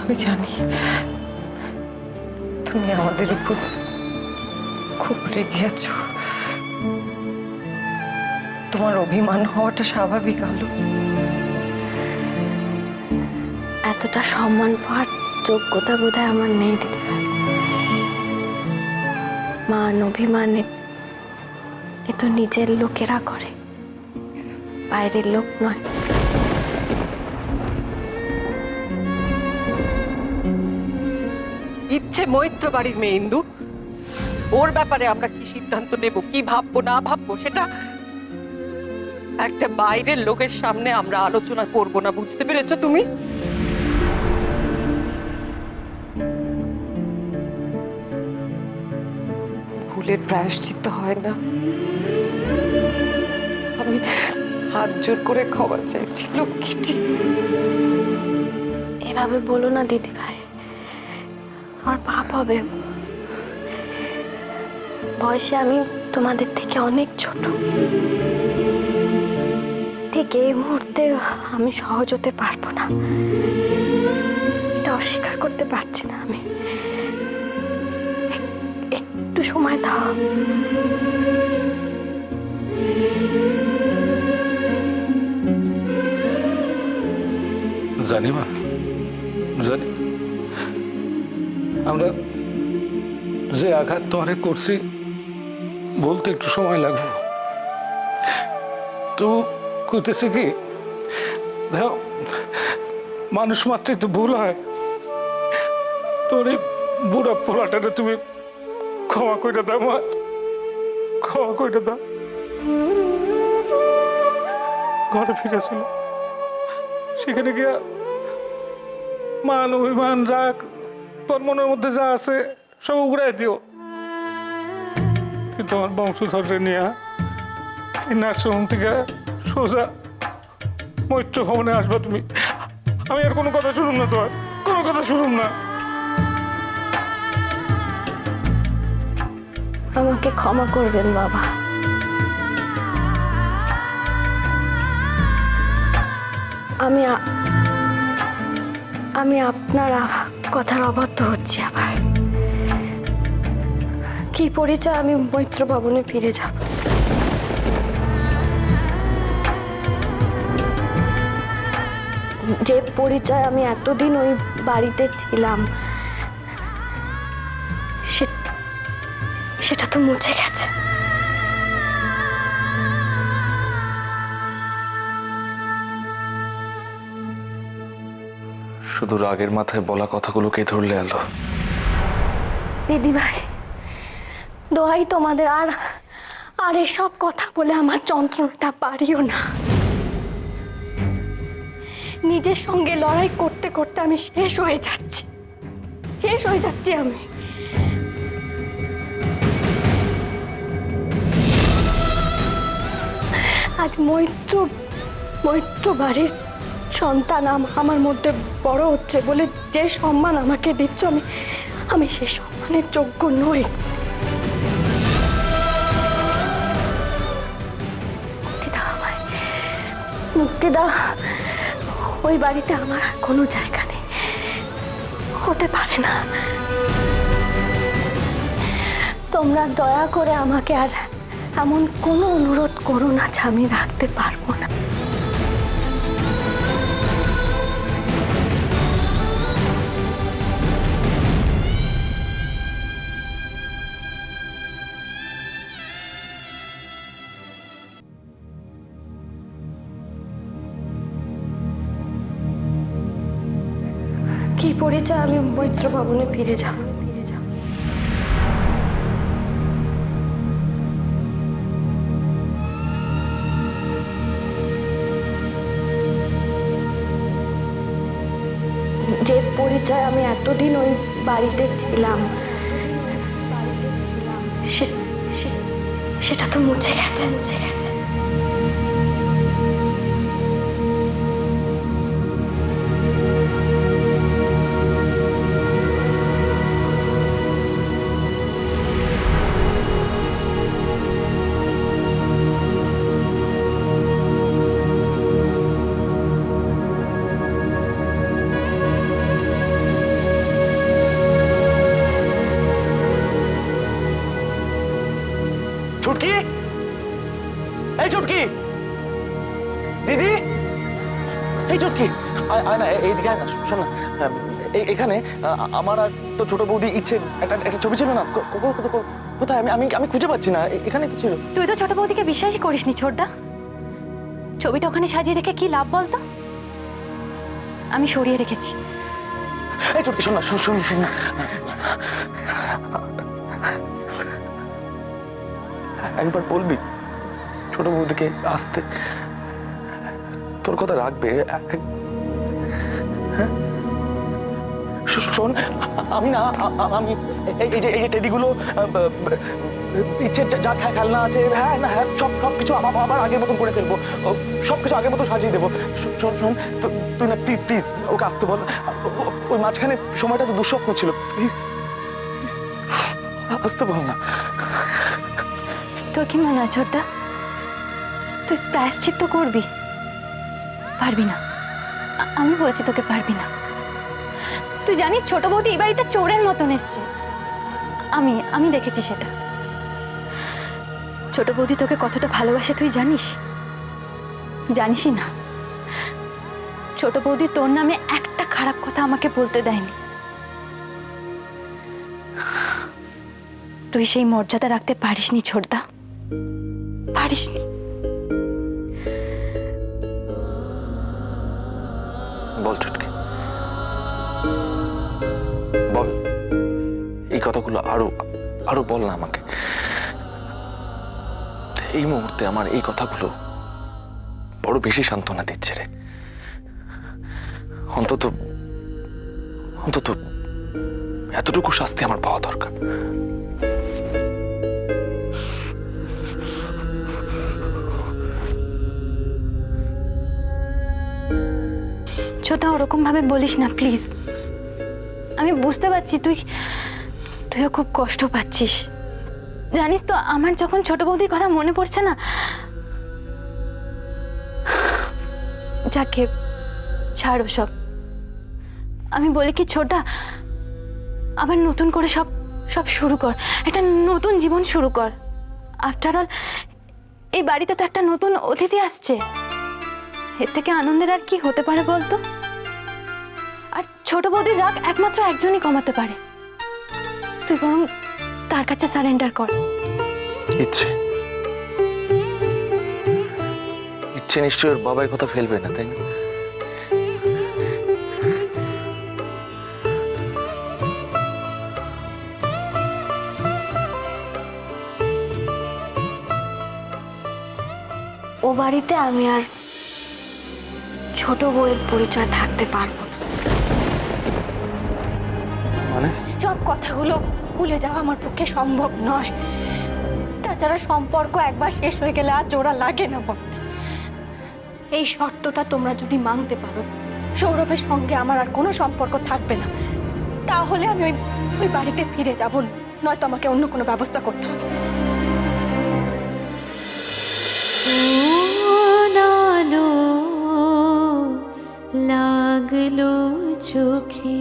আমি জানি তুমি আমাদের উপর খুব রেগে আছো। তোমার অভিমান হওয়াটা স্বাভাবিক আলো। এতটা সম্মান পাওয়ার যোগ্যতা বোধহয় আমার নেই দিদিভাই। মান অভিমান এ তো নিজের লোকেরা করে, বাইরের লোক নয়। ইচ্ছে মৈত্র বাড়ির মেয়ে ইন্দু, ওর ব্যাপারে আমরা কি সিদ্ধান্ত নেব, কি ভাববো না ভাববো, সেটা একটা বাইরের লোকের সামনে আমরা আলোচনা করব না। বুঝতে পেরেছো তুমি? ভুলের প্রায়শ্চিত্ত হয় না। আমি হাত জোর করে ক্ষমা চাইছি লক্ষ্মীটি। এভাবে বলো না দিদিভাই, আমার পাপ হবে। বয়সে আমি তোমাদের থেকে অনেক ছোট। ঠিক এই মুহূর্তে আমি সহজ হতে পারবো না, এটা অস্বীকার করতে পারছি না আমি। একটু সময় দাও। জানি মা, জানি আমরা যে আঘাত তোমারে করছি বলতে একটু সময় লাগবে। তো কইতেছে কি, দেখো মানুষ মাত্রই তো ভুল হয়। তোর এই বুড়া পোলাটারে তুমি ক্ষমা করে দাও মা, ক্ষমা করে দাও। ঘরে ফিরেছিল, সেখানে গিয়া মান অভিমান রাগ তোর মনের মধ্যে যা আছে সব উগড়াই দিও। কিন্তু আমার বংশধরে নিয়ে এই নার্সিংহোম থেকে সোজা মৈত্র ভবনে আসবা তুমি। আমি আর কোনো কথা শুনুম না, তোমার কোনো কথা শুনুম না। আমাকে ক্ষমা করবেন বাবা। আমি আপনার কথার অবাধ্য হচ্ছি আবার। কি পরিচয় আমি মৈত্র ভবনে ফিরে যাব? যে পরিচয় আমি এতদিন ওই বাড়িতে ছিলাম সেটা তো মুছে গেছে। শুধু রাগের মাথায় বলা কথাগুলোকে ধরলে আলো। দিদিভাই, দোহাই তোমাদের, আর আর এসব কথা বলে আমার যন্ত্রণাটা বাড়িও না। নিজের সঙ্গে লড়াই করতে করতে আমি শেষ হয়ে যাচ্ছি আমি। আজ মৈত্র বাড়ির সন্তান আমার মধ্যে বড় হচ্ছে বলে যে সম্মান আমাকে দিচ্ছ, আমি সেই সম্মানের যোগ্য নই। মুক্তি দাও। ওই বাড়িতে আমার আর কোনো জায়গা নেই, হতে পারে না। তোমরা দয়া করে আমাকে আর এমন কোনো অনুরোধ করো না যে আমি রাখতে পারবো না। কি পরিচয় আমি মৈত্র ভবনে ফিরে যাব? যে পরিচয় আমি এতদিন ওই বাড়িতে ছিলাম সেটা তো মুছে গেছে। এই চটকি, আয় না, এইদিকে আয় না, শোন না, এখানে আমার আর তো ছোট বৌদি ইচ্ছে একটা ছবি ছিল না, কোথায়? আমি খুঁজে পাচ্ছি না, এখানেই তো ছিল। তুই তো ছোট বৌদিকে বিশ্বাসই করিসনি ছোটদা। ছবিটা ওখানে সাজিয়ে রেখে কি লাভ বলতো? আমি সরিয়ে রেখেছি। এই চটকি, শোন না, শোন না, একবার বলবি ছোট বৌদিকে আসতে, তোর কথা রাখবে। হ্যাঁ শোন, আমি না, আমি এই যে টেডিগুলো, ইচ্ছে যা খেলনা আছে, হ্যাঁ না হ্যাঁ, সবকিছু আবার আগের মতন করে ফেলবো, সবকিছু আগের মতো সাজিয়ে দেবো। শোন, তুই না প্লিজ ওকে আসতে বল। ওই মাঝখানে সময়টা তো দুঃস্বপ্ন ছিল, প্লিজ আসতে বল না। তোর কি মনে হয় ছোটদা, তুই প্রায়শ্চিত্ত করবি? পারবি না, আমি বলছি তোকে পারবি না। তুই জানিস ছোট বৌদি এই বাড়িতে চোরের মতন এসছে। আমি দেখেছি সেটা। ছোট বৌদি তোকে কতটা ভালোবাসে তুই জানিস? জানিসই না। ছোট বৌদি তোর নামে একটা খারাপ কথা আমাকে বলতে দেয়নি। তুই সেই মর্যাদা রাখতে পারিসনি ছোটদা, পারিসনি। বল চটকি, বল, এই কথাগুলো আরো বল না আমাকে। এই মুহূর্তে আমার এই কথাগুলো বড় বেশি সান্ত্বনা দিচ্ছে রে। অন্তত এতটুকু শাস্তি আমার পাওয়া দরকার। ছোটা ওরকম ভাবে বলিস না প্লিজ। আমি বুঝতে পারছি তুইও খুব কষ্ট পাচ্ছিস। জানিস তো আমার যখন ছোট বৌদির কথা মনে পড়ছে না, যাকে ছাড়ো সব। আমি বলি কি ছোটা, আবার নতুন করে সব শুরু কর, একটা নতুন জীবন শুরু কর। আফটার অল এই বাড়িতে তো একটা নতুন অতিথি আসছে, এর থেকে আনন্দের আর কি হতে পারে বলতো? আর ছোট বৌদির রাগ একমাত্র একজনই কমাতে পারে। তুই বরং তার কাছে সারেন্ডার কর। ইচ্ছে নিশ্চয়ই ওর বাবার কথা ফেলবে না, তাই না? ও বাড়িতে আমি আর ছোট বউয়ের পরিচয় থাকতে পারবো না। মানে সব কথাগুলো ভুলে যাওয়া আমার পক্ষে সম্ভব নয়। তাছাড়া সম্পর্ক একবার শেষ হয়ে গেলে আর জোড়া লাগে না বলতে। এই শর্তটা তোমরা যদি মানতে পারো, সৌরভের সঙ্গে আমার আর কোনো সম্পর্ক থাকবে না, তাহলে আমি ওই বাড়িতে ফিরে যাব, নয়তো আমাকে অন্য কোনো ব্যবস্থা করতে হবে। লাগলো চোখে